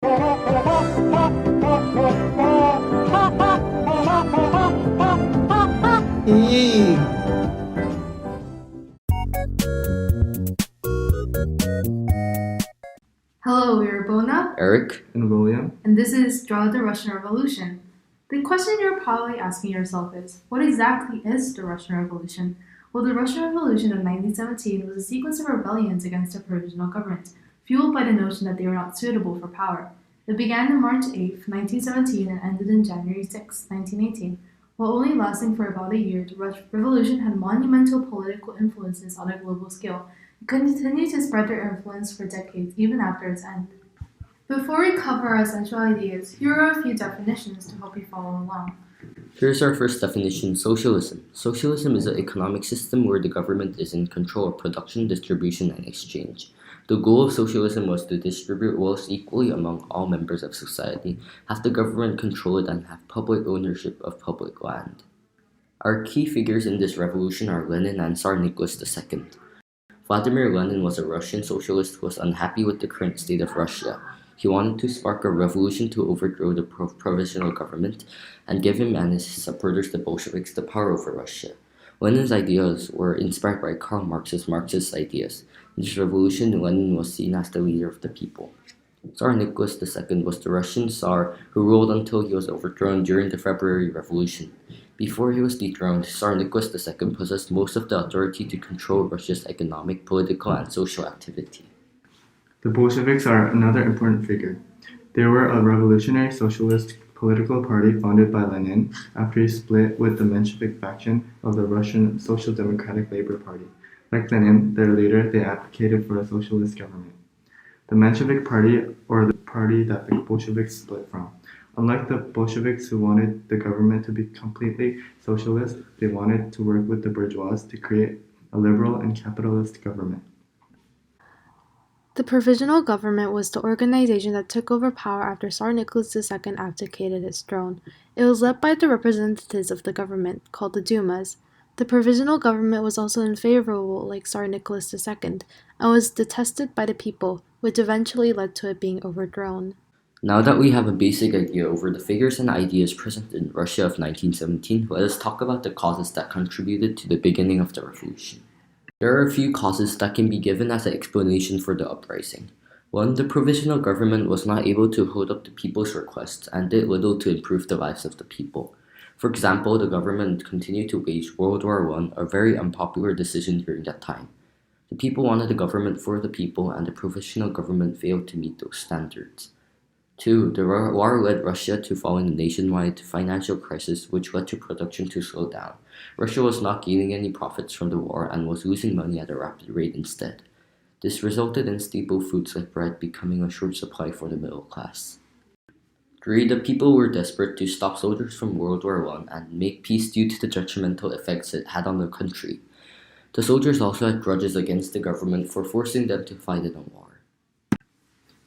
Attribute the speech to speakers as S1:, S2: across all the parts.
S1: Yee.
S2: Hello, we're Bona,
S1: Eric
S3: and William.
S2: and this is Draw the Russian Revolution. The question you're probably asking yourself is, what exactly is the Russian Revolution? Well, the Russian Revolution of 1917 was a sequence of rebellions against a provisional government, fueled by the notion that they were not suitable for power. It began on March 8, 1917 and ended on January 6, 1918. While only lasting for about a year, the revolution had monumental political influences on a global scale. It continued to spread their influence for decades, even after its end. Before we cover our essential ideas, here are a few definitions to help you follow along.
S1: Here's our first definition: socialism. Socialism is an economic system where the government is in control of production, distribution, and exchange. The goal of socialism was to distribute wealth equally among all members of society, have the government control it, and have public ownership of public land. Our key figures in this revolution are Lenin and Tsar Nicholas II. Vladimir Lenin was a Russian socialist who was unhappy with the current state of Russia. He wanted to spark a revolution to overthrow the provisional government and give him and his supporters, the Bolsheviks, the power over Russia. Lenin's ideas were inspired by Karl Marx's Marxist ideas. In this revolution, Lenin was seen as the leader of the people. Tsar Nicholas II was the Russian Tsar who ruled until he was overthrown during the February Revolution. Before he was dethroned, Tsar Nicholas II possessed most of the authority to control Russia's economic, political, and social activity.
S3: The Bolsheviks are another important figure. They were a revolutionary socialist political party founded by Lenin after he split with the Menshevik faction of the Russian Social Democratic Labor Party. Like Lenin, their leader, they advocated for a socialist government. The Menshevik Party, or the party that the Bolsheviks split from. Unlike the Bolsheviks who wanted the government to be completely socialist, they wanted to work with the bourgeois to create a liberal and capitalist government.
S4: The Provisional Government was the organization that took over power after Tsar Nicholas II abdicated his throne. It was led by the representatives of the government, called the Dumas. The Provisional Government was also unfavorable like Tsar Nicholas II, and was detested by the people, which eventually led to it being overthrown.
S1: Now that we have a basic idea over the figures and ideas present in Russia of 1917, let us talk about the causes that contributed to the beginning of the revolution. There are a few causes that can be given as an explanation for the uprising. 1. The provisional government was not able to hold up the people's requests and did little to improve the lives of the people. For example, the government continued to wage World War I, a very unpopular decision during that time. The people wanted a government for the people, and the provisional government failed to meet those standards. 2. The war led Russia to fall in a nationwide financial crisis, which led to production to slow down. Russia was not gaining any profits from the war and was losing money at a rapid rate instead. This resulted in staple foods like bread becoming a short supply for the middle class. 3. The people were desperate to stop soldiers from World War I and make peace due to the detrimental effects it had on the country. The soldiers also had grudges against the government for forcing them to fight in a war.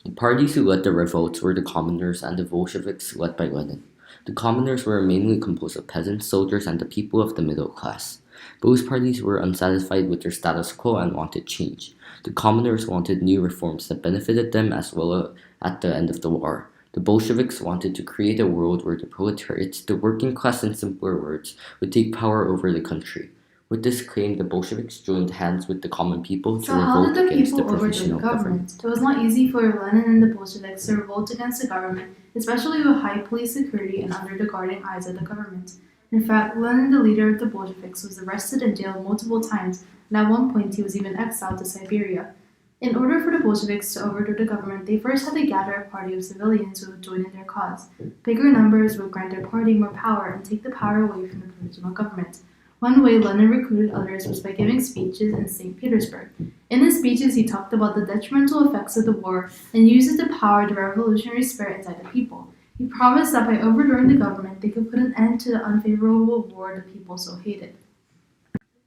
S1: The parties who led the revolts were the commoners and the Bolsheviks led by Lenin. The commoners were mainly composed of peasants, soldiers, and the people of the middle class. Both parties were unsatisfied with their status quo and wanted change. The commoners wanted new reforms that benefited them as well at the end of the war. The Bolsheviks wanted to create a world where the proletariat, the working class in simpler words, would take power over the country. With this claim, the Bolsheviks joined hands with the common people to
S2: So how
S1: revolt
S2: did the
S1: against the
S2: people overthrow the
S1: provisional government.
S2: government? It was not easy for Lenin and the Bolsheviks to revolt against the government, especially with high police security and under the guarding eyes of the government. In fact, Lenin, the leader of the Bolsheviks, was arrested and jailed multiple times, and at one point he was even exiled to Siberia. In order for the Bolsheviks to overthrow the government, they first had to gather a party of civilians who would join in their cause. Bigger numbers would grant their party more power and take the power away from the provisional government. One way Lenin recruited others was by giving speeches in St. Petersburg. In his speeches, he talked about the detrimental effects of the war and used it to power the revolutionary spirit inside the people. He promised that by overthrowing the government, they could put an end to the unfavorable war the people so hated.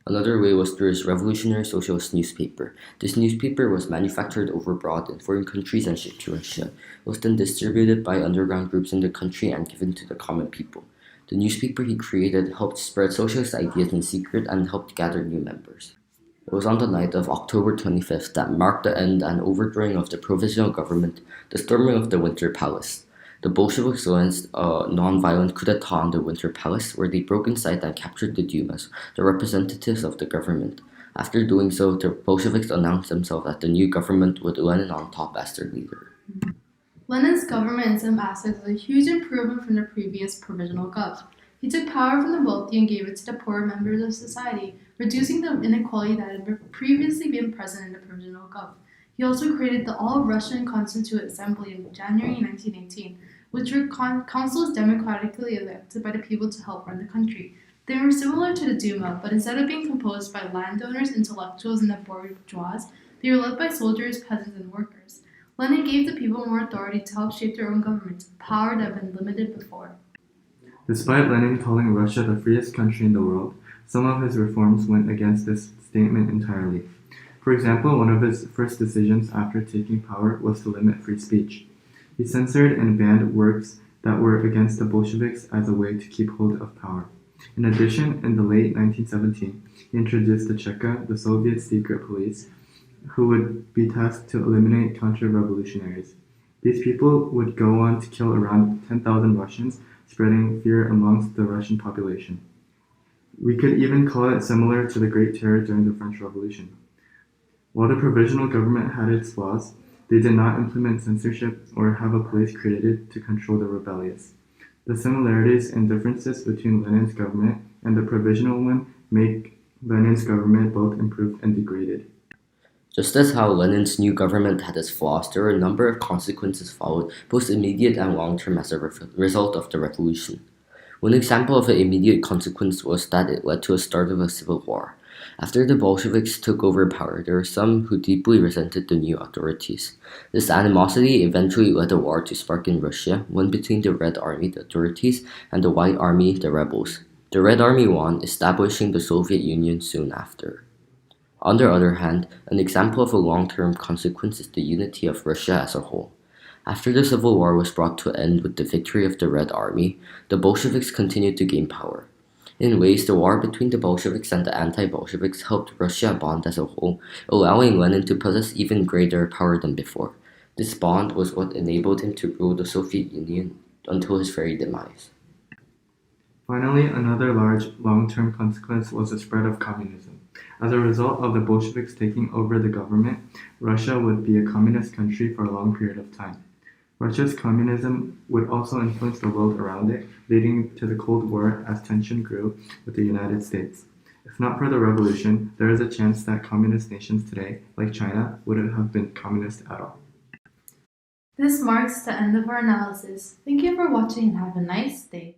S1: Another way was through his revolutionary socialist newspaper. This newspaper was manufactured overabroad in foreign countries and shipped to Russia. It was then distributed by underground groups in the country and given to the common people. The newspaper he created helped spread socialist ideas in secret and helped gather new members. It was on the night of October 25th that marked the end and overthrowing of the provisional government, the storming of the Winter Palace. The Bolsheviks launched a non-violent coup d'etat on the Winter Palace, where they broke inside and captured the Dumas, the representatives of the government. After doing so, the Bolsheviks announced themselves that the new government with Lenin on top as their leader.
S2: Lenin's government in some aspects was a huge improvement from the previous provisional gov. He took power from the wealthy and gave it to the poorer members of society, reducing the inequality that had previously been present in the provisional gov. He also created the All-Russian Constituent Assembly in January 1918, which were councils democratically elected by the people to help run the country. They were similar to the Duma, but instead of being composed by landowners, intellectuals, and the bourgeois, they were led by soldiers, peasants, and workers. Lenin gave the people more authority to help shape their own government, power that had been limited before.
S3: Despite Lenin calling Russia the freest country in the world, some of his reforms went against this statement entirely. For example, one of his first decisions after taking power was to limit free speech. He censored and banned works that were against the Bolsheviks as a way to keep hold of power. In addition, in the late 1917, he introduced the Cheka, the Soviet secret police, who would be tasked to eliminate counter-revolutionaries. These people would go on to kill around 10,000 Russians, spreading fear amongst the Russian population. We could even call it similar to the Great Terror during the French Revolution. While the provisional government had its flaws, they did not implement censorship or have a police created to control the rebellious. The similarities and differences between Lenin's government and the provisional one make Lenin's government both improved and degraded.
S1: Just as how Lenin's new government had its flaws, there were a number of consequences followed, both immediate and long-term as a result of the revolution. One example of an immediate consequence was that it led to a start of a civil war. After the Bolsheviks took over power, there were some who deeply resented the new authorities. This animosity eventually led a war to spark in Russia, one between the Red Army, the authorities, and the White Army, the rebels. The Red Army won, establishing the Soviet Union soon after. On the other hand, an example of a long-term consequence is the unity of Russia as a whole. After the Civil War was brought to an end with the victory of the Red Army, the Bolsheviks continued to gain power. In ways, the war between the Bolsheviks and the anti-Bolsheviks helped Russia bond as a whole, allowing Lenin to possess even greater power than before. This bond was what enabled him to rule the Soviet Union until his very demise.
S3: Finally, another large, long-term consequence was the spread of communism. As a result of the Bolsheviks taking over the government, Russia would be a communist country for a long period of time. Russia's communism would also influence the world around it, leading to the Cold War as tension grew with the United States. If not for the revolution, there is a chance that communist nations today, like China, wouldn't have been communist at all.
S2: This marks the end of our analysis. Thank you for watching and have a nice day.